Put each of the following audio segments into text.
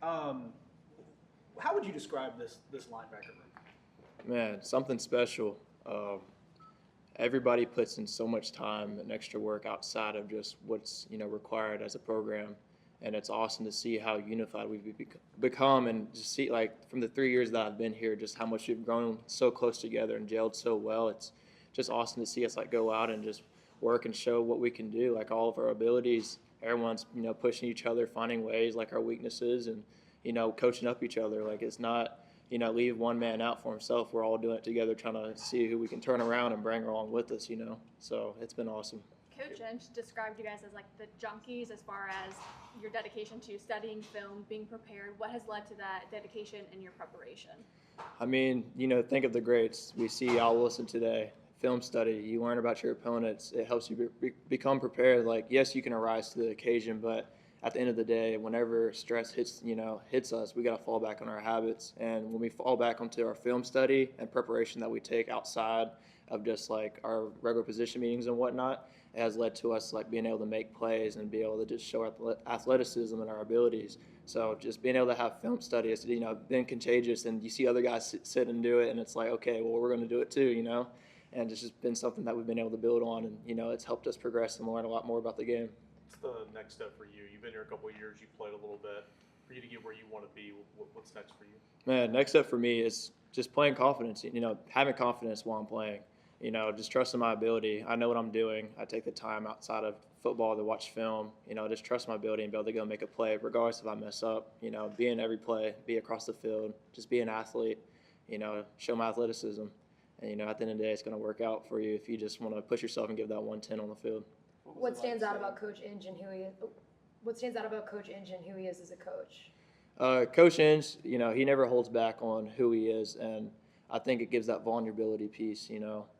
Um, how would you describe this linebacker room? Man, something special. Everybody puts in so much time and extra work outside of just what's required as a program, and it's awesome to see how unified we've become, and just see like from the 3 years that I've been here, just how much we've grown so close together and gelled so well. It's just awesome to see us like go out and just work and show what we can do, like all of our abilities. Everyone's pushing each other, finding ways like our weaknesses, and coaching up each other. Like it's not leave one man out for himself. We're all doing it together, trying to see who we can turn around and bring along with us. So it's been awesome. Coach Inch described you guys as like the junkies as far as your dedication to studying film, being prepared. What has led to that dedication and your preparation? I mean, think of the greats. We see Al Wilson today. Film study. You learn about your opponents. It helps you become prepared. Like, yes, you can arise to the occasion, but at the end of the day, whenever stress hits us, we got to fall back on our habits. And when we fall back onto our film study and preparation that we take outside of just like our regular position meetings and whatnot, it has led to us like being able to make plays and be able to just show athleticism and our abilities. So just being able to have film study has been contagious, and you see other guys sit and do it, and it's like, okay, well, we're going to do it too. And it's just been something that we've been able to build on, and it's helped us progress and learn a lot more about the game. What's the next step for you? You've been here a couple of years. You've played a little bit. For you to get where you want to be, what's next for you? Man, next step for me is just playing confidence. Having confidence while I'm playing. Just trusting my ability. I know what I'm doing. I take the time outside of football to watch film. Just trust my ability and be able to go make a play, regardless if I mess up. Be in every play, be across the field, just be an athlete. Show my athleticism. And at the end of the day, it's going to work out for you if you just want to push yourself and give that 110 on the field. What stands out about Coach Inge and who he is? What stands out about Coach Inge and who he is as a coach? Coach Inge, he never holds back on who he is, and I think it gives that vulnerability piece.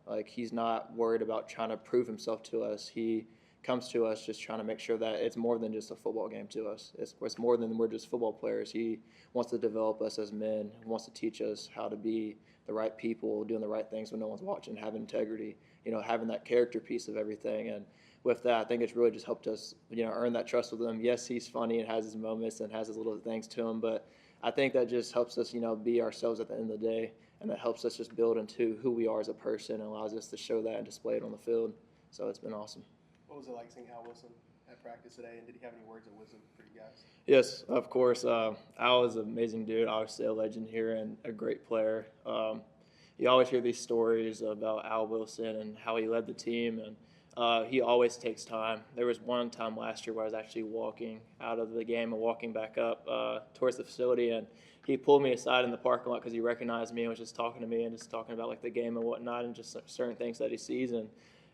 Like he's not worried about trying to prove himself to us. He comes to us just trying to make sure that it's more than just a football game to us. It's more than we're just football players. He wants to develop us as men. He wants to teach us how to be the right people, doing the right things when no one's watching, having integrity, having that character piece of everything. And with that, I think it's really just helped us, earn that trust with him. Yes, he's funny and has his moments and has his little things to him, but I think that just helps us, be ourselves at the end of the day, and that helps us just build into who we are as a person and allows us to show that and display it on the field. So it's been awesome. What was it like seeing Al Wilson at practice today, and did he have any words of wisdom for you guys? Yes, of course. Al is an amazing dude, obviously a legend here and a great player. You always hear these stories about Al Wilson and how he led the team, and he always takes time. There was one time last year where I was actually walking out of the game and walking back up towards the facility, and he pulled me aside in the parking lot because he recognized me and was just talking to me and just talking about like the game and whatnot and just certain things that he sees. And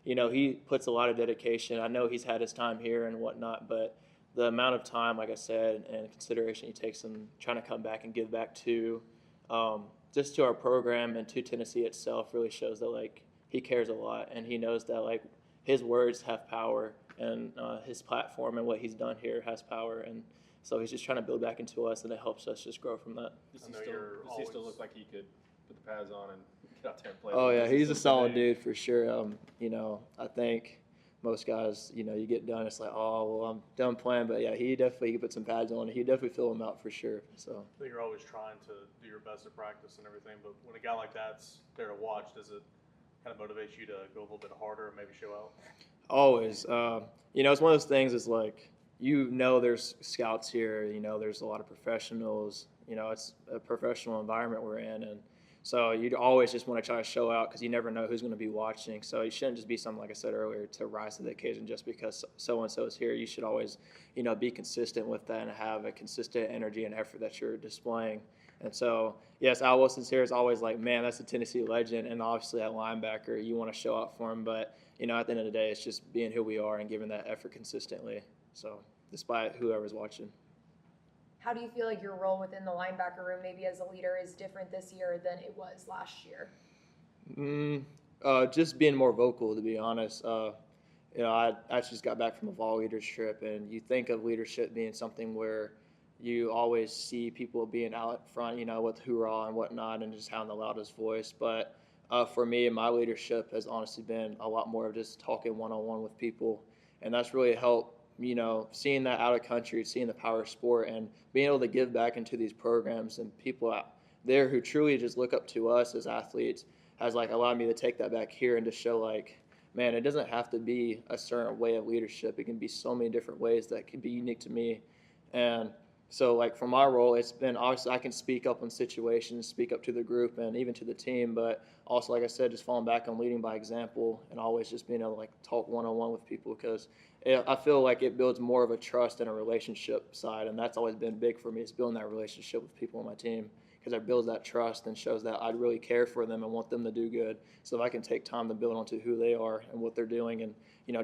he puts a lot of dedication. I know he's had his time here and whatnot, but the amount of time, like I said, and consideration he takes in trying to come back and give back to just to our program and to Tennessee itself really shows that like he cares a lot, and he knows that like his words have power, and his platform and what he's done here has power, and so he's just trying to build back into us, and it helps us just grow from that. Does he still look like he could put the pads on and get out there and play? Oh yeah, he's a solid dude for sure. I think most guys, you get done, it's like, oh well, I'm done playing, but yeah, he definitely could put some pads on, and he definitely fill them out for sure. So I think you're always trying to do your best at practice and everything, but when a guy like that's there to watch, does it kind of motivate you to go a little bit harder and maybe show out? Always. It's one of those things. It's like, there's scouts here. There's a lot of professionals. It's a professional environment we're in, and so you'd always just want to try to show out because you never know who's going to be watching. So you shouldn't just be something, like I said earlier, to rise to the occasion just because so-and-so is here. You should always, be consistent with that and have a consistent energy and effort that you're displaying. And so, yes, Al Wilson's here is always like, man, that's a Tennessee legend. And obviously at linebacker, you want to show out for him. But, at the end of the day, it's just being who we are and giving that effort consistently. So despite whoever's watching. How do you feel like your role within the linebacker room, maybe as a leader, is different this year than it was last year? Just being more vocal, to be honest. I actually just got back from a Vol leaders trip, and you think of leadership being something where you always see people being out front, with hoorah and whatnot and just having the loudest voice. But for me, my leadership has honestly been a lot more of just talking one-on-one with people, and that's really helped seeing that out of country, seeing the power of sport, and being able to give back into these programs and people out there who truly just look up to us as athletes has like allowed me to take that back here and to show like, man, it doesn't have to be a certain way of leadership. It can be so many different ways that can be unique to me. And so like for my role, it's been obviously I can speak up on situations, speak up to the group and even to the team, but also, like I said, just falling back on leading by example and always just being able to like talk one-on-one with people because I feel like it builds more of a trust and a relationship side, and that's always been big for me is building that relationship with people on my team because it builds that trust and shows that I really care for them and want them to do good. So if I can take time to build onto who they are and what they're doing and,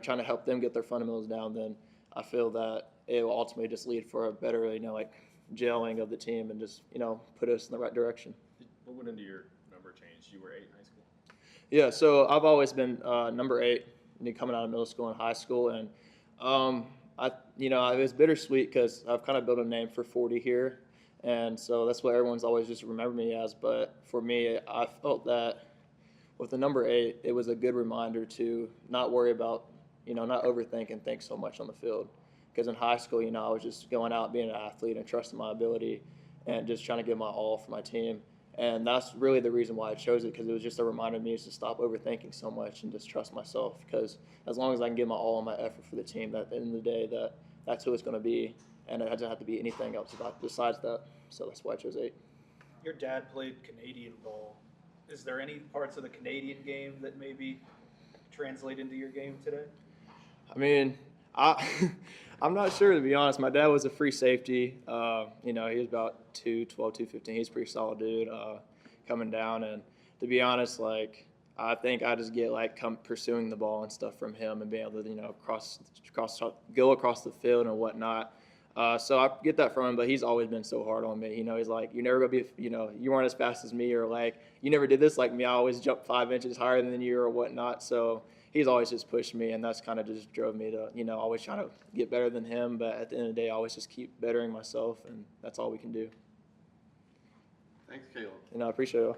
trying to help them get their fundamentals down, then I feel that it will ultimately just lead for a better, gelling of the team and just, put us in the right direction. What went into your number change? You were 8 in high school? Yeah, so I've always been number 8 coming out of middle school and high school. And, it was bittersweet because I've kind of built a name for 40 here. And so that's what everyone's always just remembered me as. But for me, I felt that with the number 8, it was a good reminder to not worry about, not overthink and think so much on the field. Because in high school, I was just going out, being an athlete and trusting my ability and just trying to give my all for my team. And that's really the reason why I chose it, because it was just a reminder to me to stop overthinking so much and just trust myself. Because as long as I can give my all and my effort for the team, that at the end of the day, that's who it's going to be. And it doesn't have to be anything else besides that. So that's why I chose 8. Your dad played Canadian ball. Is there any parts of the Canadian game that maybe translate into your game today? I mean, I'm not sure, to be honest. My dad was a free safety. He was about 212, 215. He's a pretty solid dude coming down. And to be honest, I think I just get pursuing the ball and stuff from him and being able to, go across the field and whatnot. So I get that from him, but he's always been so hard on me. He's like, you're never going to be, you weren't as fast as me, or you never did this like me. I always jumped 5 inches higher than you or whatnot. So he's always just pushed me, and that's kind of just drove me to, always trying to get better than him. But at the end of the day, I always just keep bettering myself, and that's all we can do. Thanks, Caleb. And I appreciate it.